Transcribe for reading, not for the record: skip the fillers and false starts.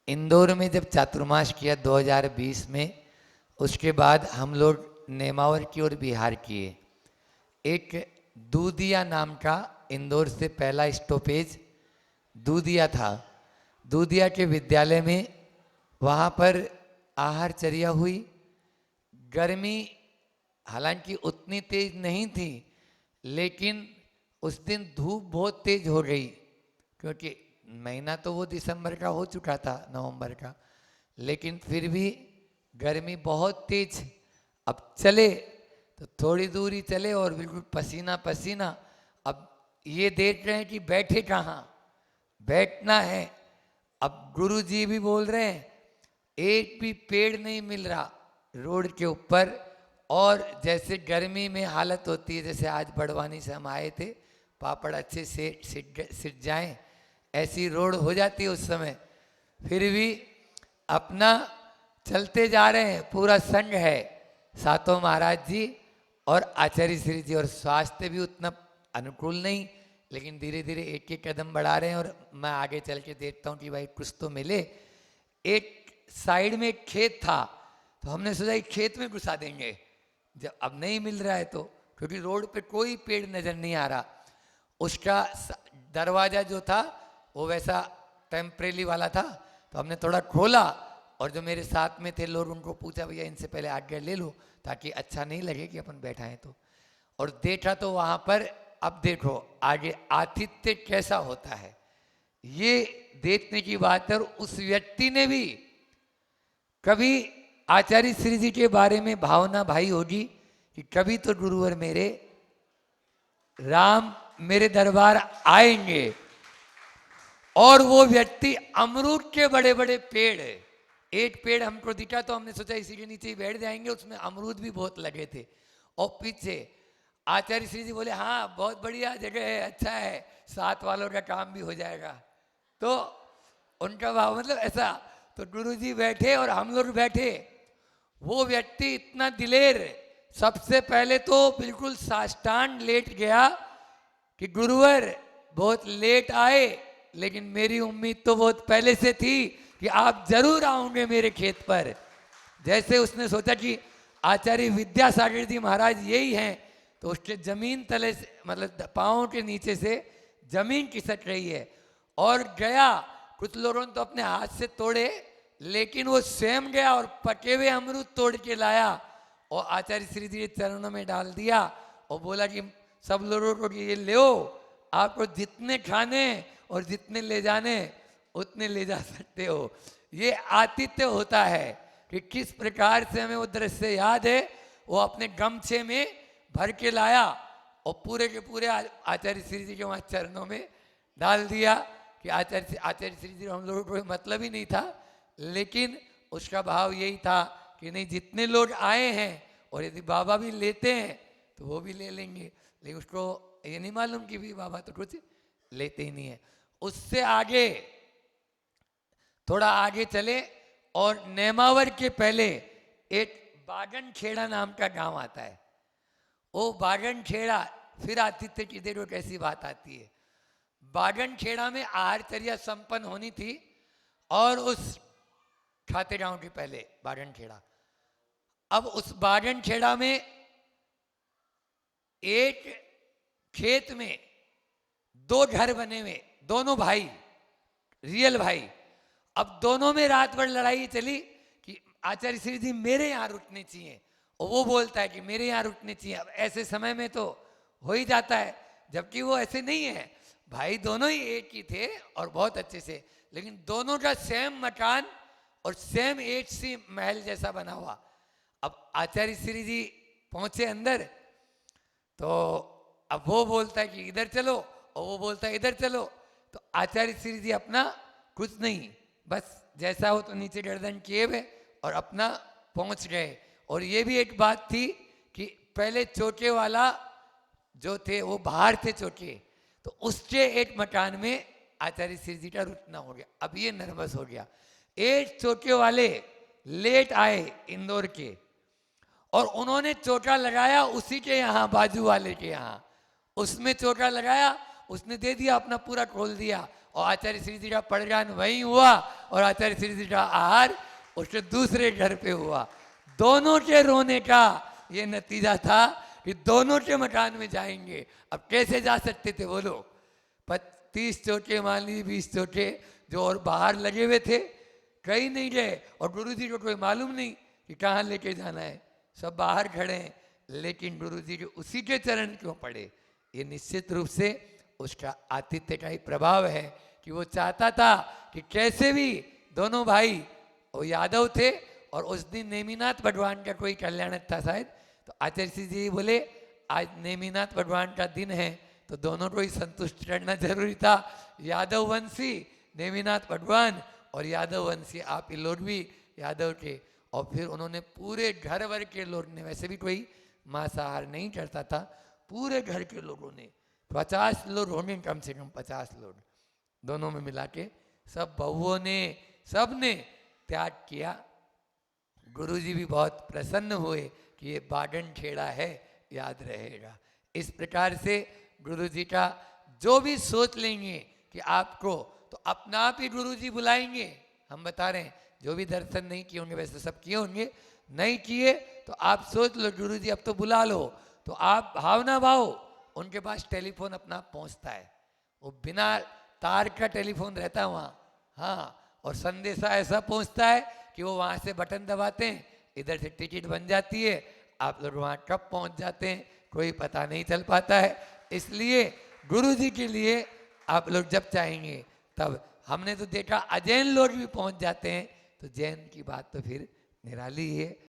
इंदौर में जब चातुर्मास किया 2020 में, उसके बाद हम लोग नेमावर की ओर बिहार किए। एक दूधिया नाम का इंदौर से पहला स्टॉपेज दूधिया था। दूधिया के विद्यालय में वहाँ पर आहारचर्या हुई। गर्मी हालांकि उतनी तेज नहीं थी, लेकिन उस दिन धूप बहुत तेज हो गई, क्योंकि महीना तो वो दिसंबर का हो चुका था, नवंबर का, लेकिन फिर भी गर्मी बहुत तेज। अब चले तो थोड़ी दूरी चले और बिल्कुल पसीना पसीना। अब ये देख रहे हैं कि बैठे कहाँ, बैठना है। अब गुरुजी भी बोल रहे हैं, एक भी पेड़ नहीं मिल रहा रोड के ऊपर। और जैसे गर्मी में हालत होती है, जैसे आज बड़वानी से हम आए थे, पापड़ अच्छे से सिट जाएं, ऐसी रोड हो जाती है उस समय। फिर भी अपना चलते जा रहे हैं, पूरा संग है, सातों महाराज जी और आचार्य श्री जी। और स्वास्थ्य भी उतना अनुकूल नहीं, लेकिन धीरे धीरे एक एक कदम बढ़ा रहे हैं। और मैं आगे चल के देखता हूँ कि भाई कुछ तो मिले। एक साइड में एक खेत था, तो हमने सोचा कि खेत में घुसा देंगे, जब अब नहीं मिल रहा है तो, क्योंकि रोड पे कोई पेड़ नजर नहीं आ रहा। उसका दरवाजा जो था वो वैसा टेम्परेरी वाला था, तो हमने थोड़ा खोला और जो मेरे साथ में थे लोग, उनको पूछा भैया इनसे पहले आज्ञा ले लो, ताकि अच्छा नहीं लगे कि अपन बैठा है तो। और देखा तो वहां पर, अब देखो आगे आतिथ्य कैसा होता है, ये देखने की बात है। और उस व्यक्ति ने भी कभी आचार्य श्री जी के बारे में भावना भाई होगी कि कभी तो गुरुवर मेरे राम मेरे दरबार आएंगे। और वो व्यक्ति अमरूद के बड़े बड़े पेड़, एक पेड़ हमको दिखा तो हमने सोचा इसी के नीचे ही बैठ जाएंगे, उसमें अमरूद भी बहुत लगे थे। और पीछे आचार्य श्री जी बोले हाँ बहुत बढ़िया जगह है, अच्छा है, साथ वालों का काम भी हो जाएगा। तो उनका भाव मतलब ऐसा। तो गुरुजी बैठे और हम लोग बैठे। वो व्यक्ति इतना दिलेर, सबसे पहले तो बिल्कुल साष्टांग लेट गया कि गुरुवर बहुत लेट आए, लेकिन मेरी उम्मीद तो बहुत पहले से थी कि आप जरूर आओगे मेरे खेत पर। जैसे उसने सोचा कि आचार्य विद्यासागर जी महाराज यही हैं, तो उसके जमीन तले से, मतलब पाँव के नीचे से जमीन खिसक रही है। और गया, कुछ लोगों ने तो अपने हाथ से तोड़े, लेकिन वो स्वयं गया और पके हुए अमरूद तोड़ के लाया और आचार्य श्री जी के चरणों में डाल दिया और बोला कि सब लोगों को कि ये लो, आपको जितने खाने और जितने ले जाने उतने ले जा सकते हो। ये आतिथ्य होता है कि किस प्रकार से हमें वो दृश्य याद है। वो अपने गमछे में भर के लाया और पूरे के पूरे आचार्य श्री जी के वहाँ चरणों में डाल दिया कि आचार्य श्री जी हम लोगों को कोई मतलब ही नहीं था, लेकिन उसका भाव यही था कि नहीं जितने लोग आए हैं और यदि बाबा भी लेते हैं तो वो भी ले लेंगे। लेकिन उसको ये नहीं मालूम कि भी बाबा तो कुछ लेते ही नहीं है। उससे आगे थोड़ा आगे चले और नेमावर के पहले एक बागन खेड़ा नाम का गांव आता है। वो बागन खेड़ा, फिर आतिथ्य की देखो कैसी बात आती है। बागन खेड़ा में आहारचर्या संपन्न होनी थी और उस खाते गांव के पहले बागन खेड़ा। अब उस बागन खेड़ा में एक खेत में दो घर बने हुए, दोनों भाई, रियल भाई। अब दोनों में रात भर लड़ाई चली कि आचार्य श्री जी मेरे यहाँ रुकने चाहिए, और वो बोलता है कि मेरे यहाँ रुकने चाहिए। अब ऐसे समय में तो हो ही जाता है, जबकि वो ऐसे नहीं है, भाई दोनों ही एक ही थे और बहुत अच्छे से, लेकिन दोनों का सेम मकान और सेम एक सी महल जैसा बना हुआ। अब आचार्य श्री जी पहुंचे अंदर, तो अब वो बोलता है कि इधर चलो और वो बोलता है इधर चलो। तो आचार्य श्री जी अपना कुछ नहीं, बस जैसा हो तो नीचे गर्दन किए हुए और अपना पहुंच गए। और ये भी एक बात थी कि पहले चौके वाला जो थे वो बाहर थे चौके, तो उसके एक मकान में आचार्य श्री जी का रुकना हो गया। अब ये नर्वस हो गया। एक चौके वाले लेट आए इंदौर के और उन्होंने चौका लगाया उसी के यहाँ, बाजू वाले के यहाँ, उसमें चौका लगाया, उसने दे दिया, अपना पूरा खोल दिया और आचार्य श्री जी का पड़जान वहीं हुआ और आचार्य श्री जी का आहार उसके दूसरे घर पे हुआ। दोनों के रोने का ये नतीजा था कि दोनों के मकान में जाएंगे। अब कैसे जा सकते थे वो लोग? 30 चोटे मान लीजिए, 20 चोटे जो और बाहर लगे हुए थे, कहीं नहीं गए और गुरु जी को कोई मालूम नहीं कि कहाँ लेके जाना है, सब बाहर खड़े हैं। लेकिन गुरु जी के उसी के चरण क्यों पड़े? ये निश्चित रूप से उसका आतिथ्य का ही प्रभाव है कि वो चाहता था कि कैसे भी दोनों भाई, वो यादव थे और उस दिन नेमिनाथ भगवान का कोई कल्याण था शायद, तो आचार्य श्री जी बोले आज नेमिनाथ भगवान का दिन है तो दोनों को ही संतुष्ट करना जरूरी था। यादव वंशी नेमिनाथ भगवान और यादव वंशी आप ये लोग भी यादव के। और फिर उन्होंने पूरे घर भर के लोग ने, वैसे भी कोई मांसाहार नहीं करता था, पूरे घर के लोगों ने 50 लोग होंगे कम से कम, 50 लोग दोनों में मिला के, सब बहुओं ने, सब ने त्याग किया। गुरुजी भी बहुत प्रसन्न हुए कि ये बागन खेड़ा है, याद रहेगा। इस प्रकार से गुरुजी का जो भी सोच लेंगे कि आपको, तो अपना आप ही गुरुजी बुलाएंगे। हम बता रहे हैं जो भी दर्शन नहीं किए होंगे, वैसे सब किए होंगे, नहीं किए तो आप सोच लो गुरुजी अब तो बुला लो, तो आप भावना भाव, उनके पास टेलीफोन अपना पहुंचता है, वो बिना तार का टेलीफोन रहता है वहाँ, हाँ, और संदेशा ऐसा पहुंचता है कि वो वहाँ से बटन दबाते हैं, इधर से टिकट बन जाती है, आप लोग वहाँ कब पहुँच जाते हैं कोई पता नहीं चल पाता है। इसलिए गुरुजी के लिए आप लोग जब चाहेंगे तब, हमने तो देखा अजैन लोग भी पहुँच जाते हैं, तो जैन की बात तो फिर निराली है।